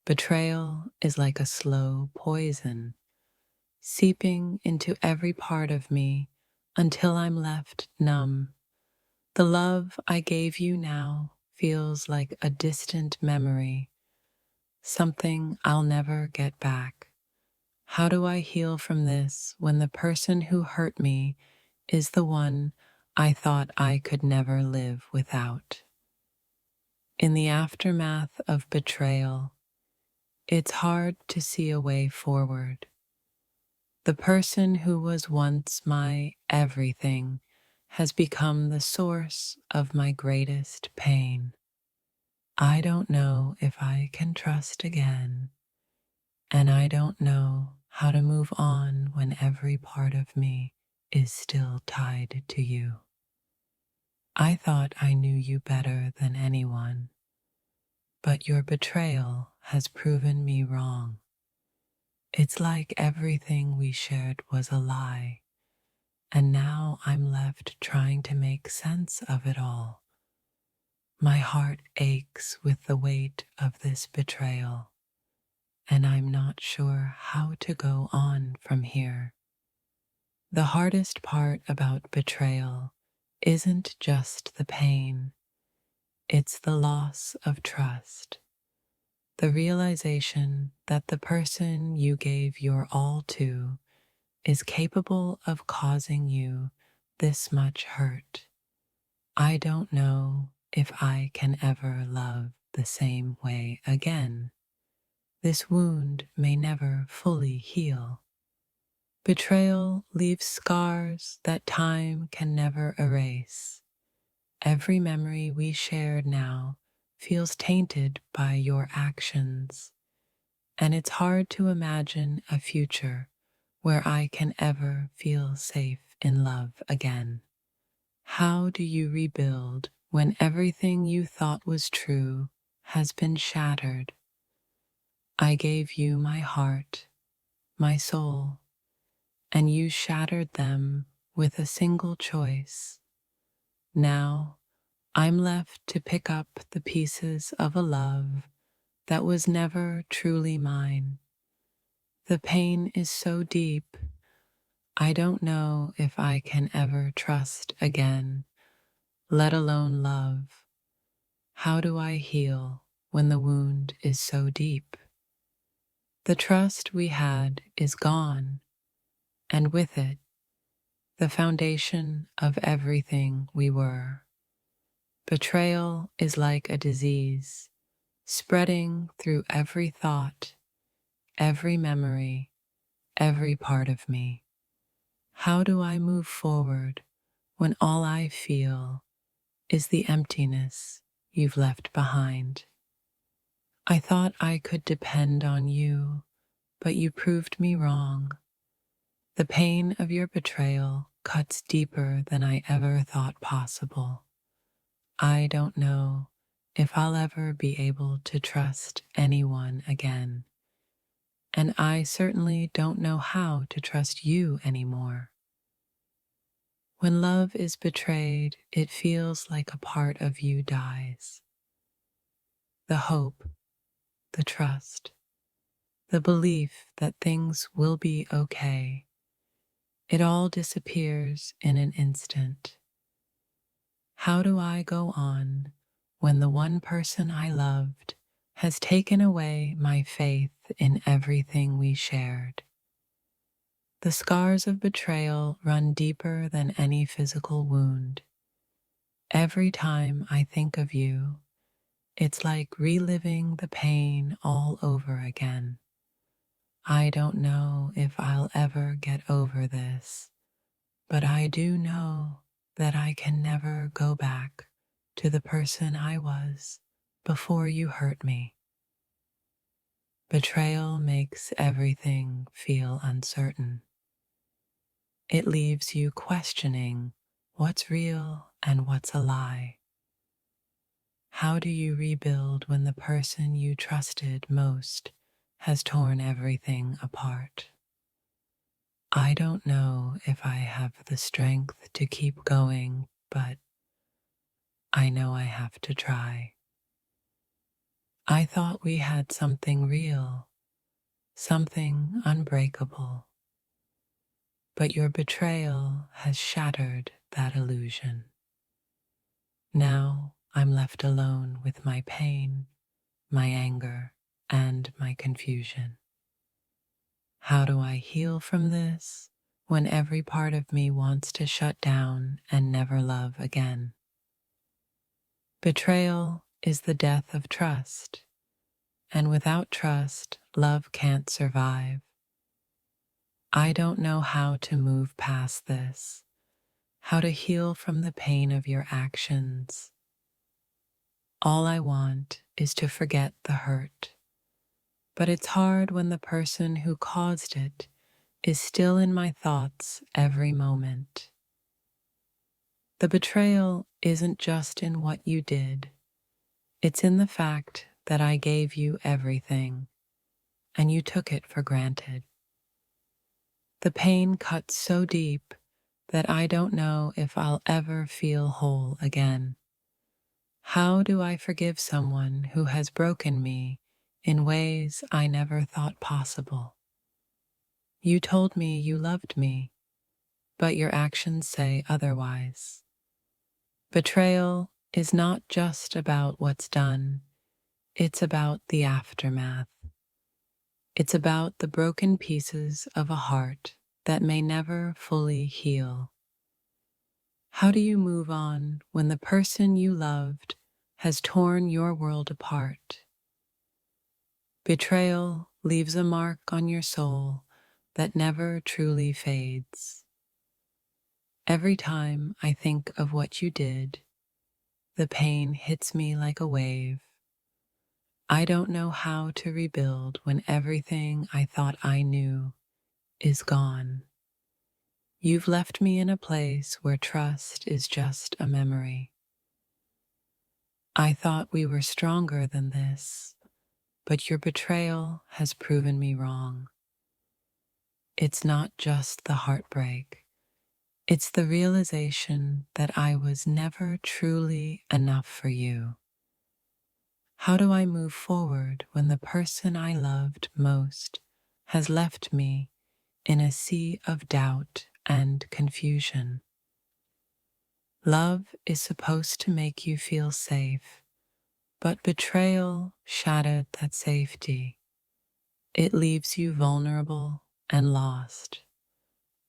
Betrayal is like a slow poison, seeping into every part of me until I'm left numb. The love I gave you now feels like a distant memory, something I'll never get back. How do I heal from this when the person who hurt me is the one I thought I could never live without? In the aftermath of betrayal, it's hard to see a way forward. The person who was once my everything has become the source of my greatest pain. I don't know if I can trust again, and I don't know how to move on when every part of me is still tied to you. I thought I knew you better than anyone, but your betrayal has proven me wrong. It's like everything we shared was a lie, and now I'm left trying to make sense of it all. My heart aches with the weight of this betrayal, and I'm not sure how to go on from here. The hardest part about betrayal isn't just the pain, it's the loss of trust. The realization that the person you gave your all to is capable of causing you this much hurt. I don't know if I can ever love the same way again. This wound may never fully heal. Betrayal leaves scars that time can never erase. Every memory we shared now feels tainted by your actions, and it's hard to imagine a future where I can ever feel safe in love again. How do you rebuild when everything you thought was true has been shattered? I gave you my heart, my soul, and you shattered them with a single choice. Now, I'm left to pick up the pieces of a love that was never truly mine. The pain is so deep, I don't know if I can ever trust again, let alone love. How do I heal when the wound is so deep? The trust we had is gone, and with it, the foundation of everything we were. Betrayal is like a disease, spreading through every thought, every memory, every part of me. How do I move forward when all I feel is the emptiness you've left behind? I thought I could depend on you, but you proved me wrong. The pain of your betrayal cuts deeper than I ever thought possible. I don't know if I'll ever be able to trust anyone again, and I certainly don't know how to trust you anymore. When love is betrayed, it feels like a part of you dies. The hope, the trust, the belief that things will be okay. It all disappears in an instant. How do I go on when the one person I loved has taken away my faith in everything we shared? The scars of betrayal run deeper than any physical wound. Every time I think of you, it's like reliving the pain all over again. I don't know if I'll ever get over this, but I do know that I can never go back to the person I was before you hurt me. Betrayal makes everything feel uncertain. It leaves you questioning what's real and what's a lie. How do you rebuild when the person you trusted most has torn everything apart? I don't know if I have the strength to keep going, but I know I have to try. I thought we had something real, something unbreakable, but your betrayal has shattered that illusion. Now I'm left alone with my pain, my anger, and my confusion. How do I heal from this when every part of me wants to shut down and never love again? Betrayal is the death of trust, and without trust, love can't survive. I don't know how to move past this, how to heal from the pain of your actions. All I want is to forget the hurt, but it's hard when the person who caused it is still in my thoughts every moment. The betrayal isn't just in what you did, it's in the fact that I gave you everything and you took it for granted. The pain cuts so deep that I don't know if I'll ever feel whole again. How do I forgive someone who has broken me in ways I never thought possible? You told me you loved me, but your actions say otherwise. Betrayal is not just about what's done, it's about the aftermath. It's about the broken pieces of a heart that may never fully heal. How do you move on when the person you loved has torn your world apart? Betrayal leaves a mark on your soul that never truly fades. Every time I think of what you did, the pain hits me like a wave. I don't know how to rebuild when everything I thought I knew is gone. You've left me in a place where trust is just a memory. I thought we were stronger than this, but your betrayal has proven me wrong. It's not just the heartbreak, it's the realization that I was never truly enough for you. How do I move forward when the person I loved most has left me in a sea of doubt and confusion? Love is supposed to make you feel safe, but betrayal shattered that safety. It leaves you vulnerable and lost.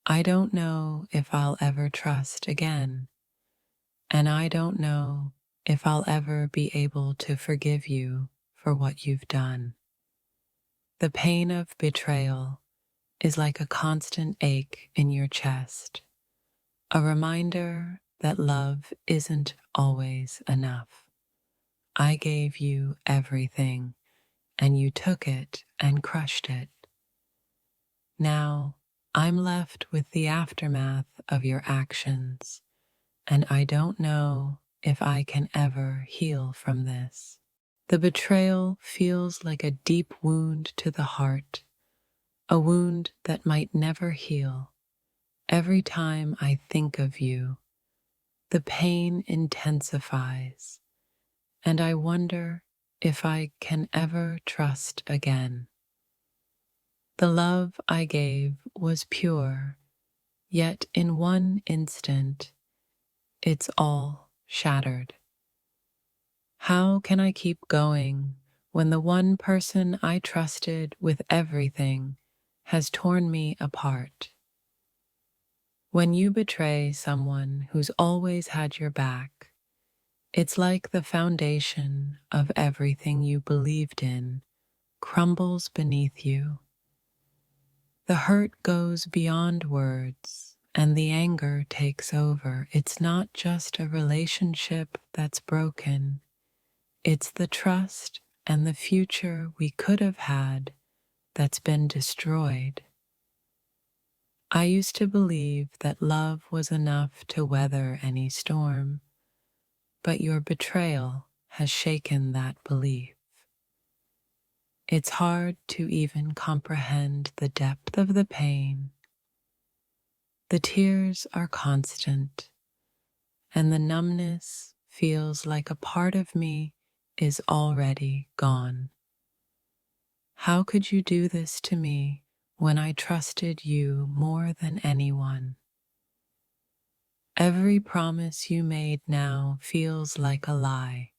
I don't know if I'll ever trust again, and I don't know if I'll ever be able to forgive you for what you've done. The pain of betrayal is like a constant ache in your chest, a reminder that love isn't always enough. I gave you everything, and you took it and crushed it. Now, I'm left with the aftermath of your actions, and I don't know if I can ever heal from this. The betrayal feels like a deep wound to the heart, a wound that might never heal. Every time I think of you, the pain intensifies, and I wonder if I can ever trust again. The love I gave was pure, yet in one instant, it's all shattered. How can I keep going when the one person I trusted with everything has torn me apart? When you betray someone who's always had your back, it's like the foundation of everything you believed in crumbles beneath you. The hurt goes beyond words, and the anger takes over. It's not just a relationship that's broken, it's the trust and the future we could have had that's been destroyed. I used to believe that love was enough to weather any storm, but your betrayal has shaken that belief. It's hard to even comprehend the depth of the pain. The tears are constant, and the numbness feels like a part of me is already gone. How could you do this to me when I trusted you more than anyone? Every promise you made now feels like a lie.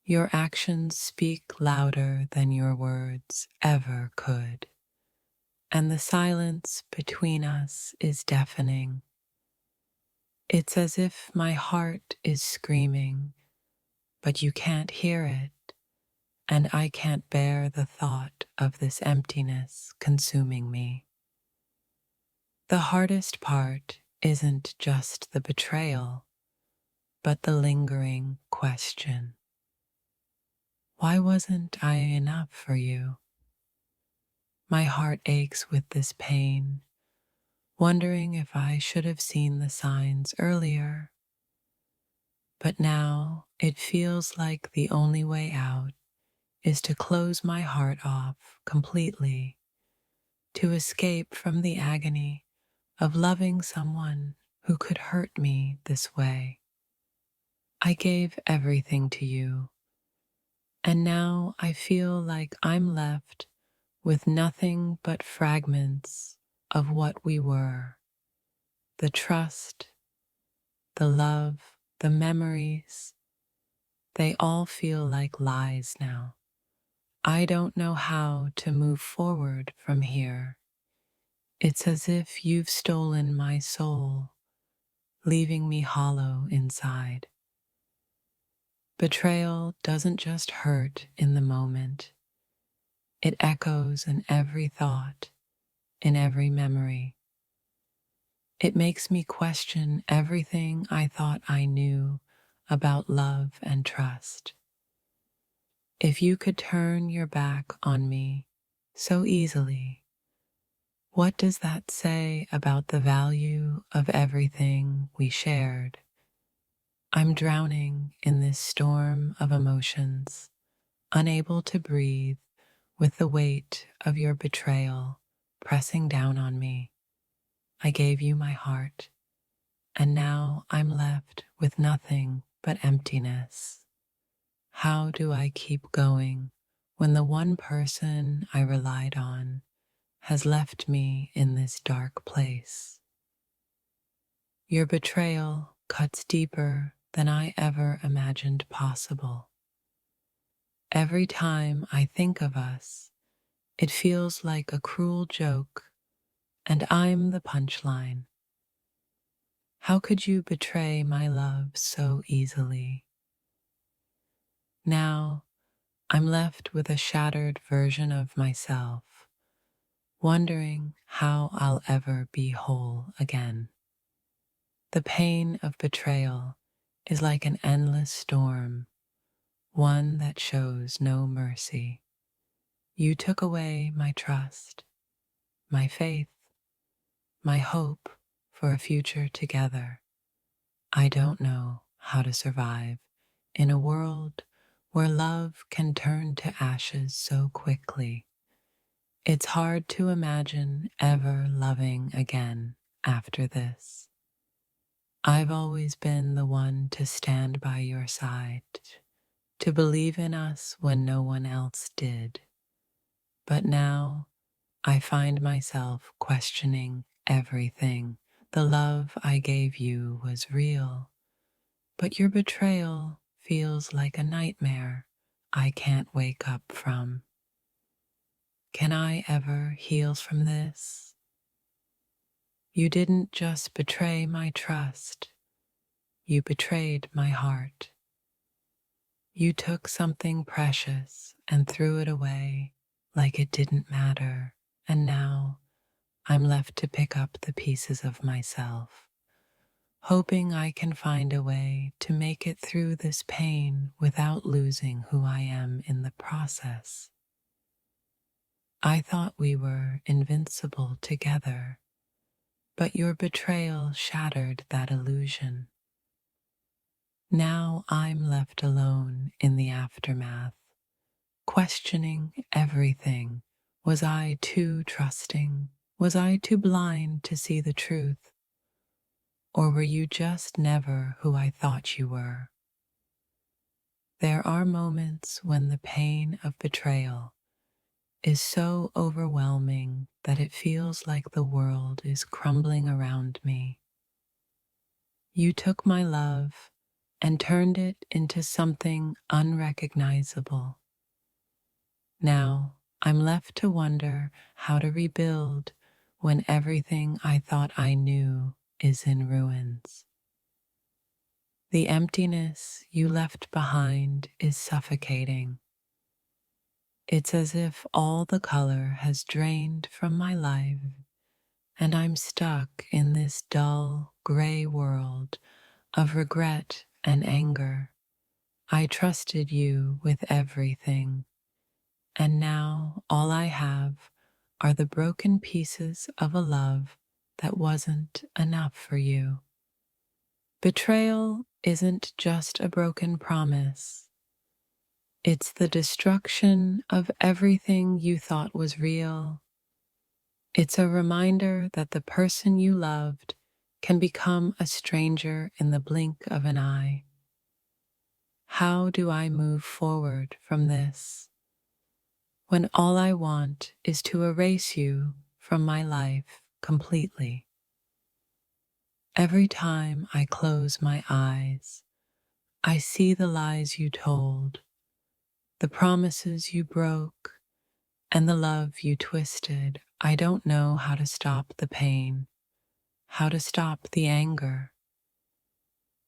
Your actions speak louder than your words ever could, and the silence between us is deafening. It's as if my heart is screaming, but you can't hear it, and I can't bear the thought of this emptiness consuming me. The hardest part isn't just the betrayal, but the lingering question. Why wasn't I enough for you? My heart aches with this pain, wondering if I should have seen the signs earlier. But now it feels like the only way out is to close my heart off completely, to escape from the agony of loving someone who could hurt me this way. I gave everything to you, and now I feel like I'm left with nothing but fragments of what we were. The trust, the love, the memories, they all feel like lies now. I don't know how to move forward from here. It's as if you've stolen my soul, leaving me hollow inside. Betrayal doesn't just hurt in the moment. It echoes in every thought, in every memory. It makes me question everything I thought I knew about love and trust. If you could turn your back on me so easily, what does that say about the value of everything we shared? I'm drowning in this storm of emotions, unable to breathe with the weight of your betrayal pressing down on me. I gave you my heart, and now I'm left with nothing but emptiness. How do I keep going when the one person I relied on has left me in this dark place? Your betrayal cuts deeper than I ever imagined possible. Every time I think of us, it feels like a cruel joke, and I'm the punchline. How could you betray my love so easily? Now, I'm left with a shattered version of myself, wondering how I'll ever be whole again. The pain of betrayal is like an endless storm, one that shows no mercy. You took away my trust, my faith, my hope for a future together. I don't know how to survive in a world where love can turn to ashes so quickly. It's hard to imagine ever loving again after this. I've always been the one to stand by your side, to believe in us when no one else did. But now I find myself questioning everything. The love I gave you was real, but your betrayal feels like a nightmare I can't wake up from. Can I ever heal from this? You didn't just betray my trust, you betrayed my heart. You took something precious and threw it away like it didn't matter, and now I'm left to pick up the pieces of myself, hoping I can find a way to make it through this pain without losing who I am in the process. I thought we were invincible together, but your betrayal shattered that illusion. Now I'm left alone in the aftermath, questioning everything. Was I too trusting? Was I too blind to see the truth? Or were you just never who I thought you were? There are moments when the pain of betrayal is so overwhelming that it feels like the world is crumbling around me. You took my love and turned it into something unrecognizable. Now I'm left to wonder how to rebuild when everything I thought I knew is in ruins. The emptiness you left behind is suffocating. It's as if all the color has drained from my life, and I'm stuck in this dull, gray world of regret and anger. I trusted you with everything, and now all I have are the broken pieces of a love that wasn't enough for you. Betrayal isn't just a broken promise. It's the destruction of everything you thought was real. It's a reminder that the person you loved can become a stranger in the blink of an eye. How do I move forward from this when all I want is to erase you from my life completely? Every time I close my eyes, I see the lies you told, the promises you broke, and the love you twisted. I don't know how to stop the pain, how to stop the anger.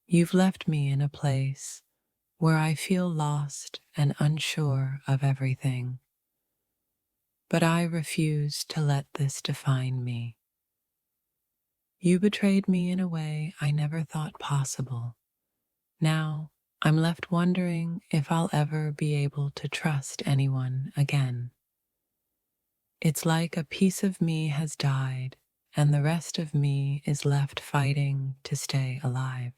You've left me in a place where I feel lost and unsure of everything. But I refuse to let this define me. You betrayed me in a way I never thought possible. Now, I'm left wondering if I'll ever be able to trust anyone again. It's like a piece of me has died, and the rest of me is left fighting to stay alive.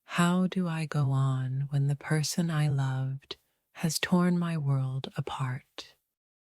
How do I go on when the person I loved has torn my world apart?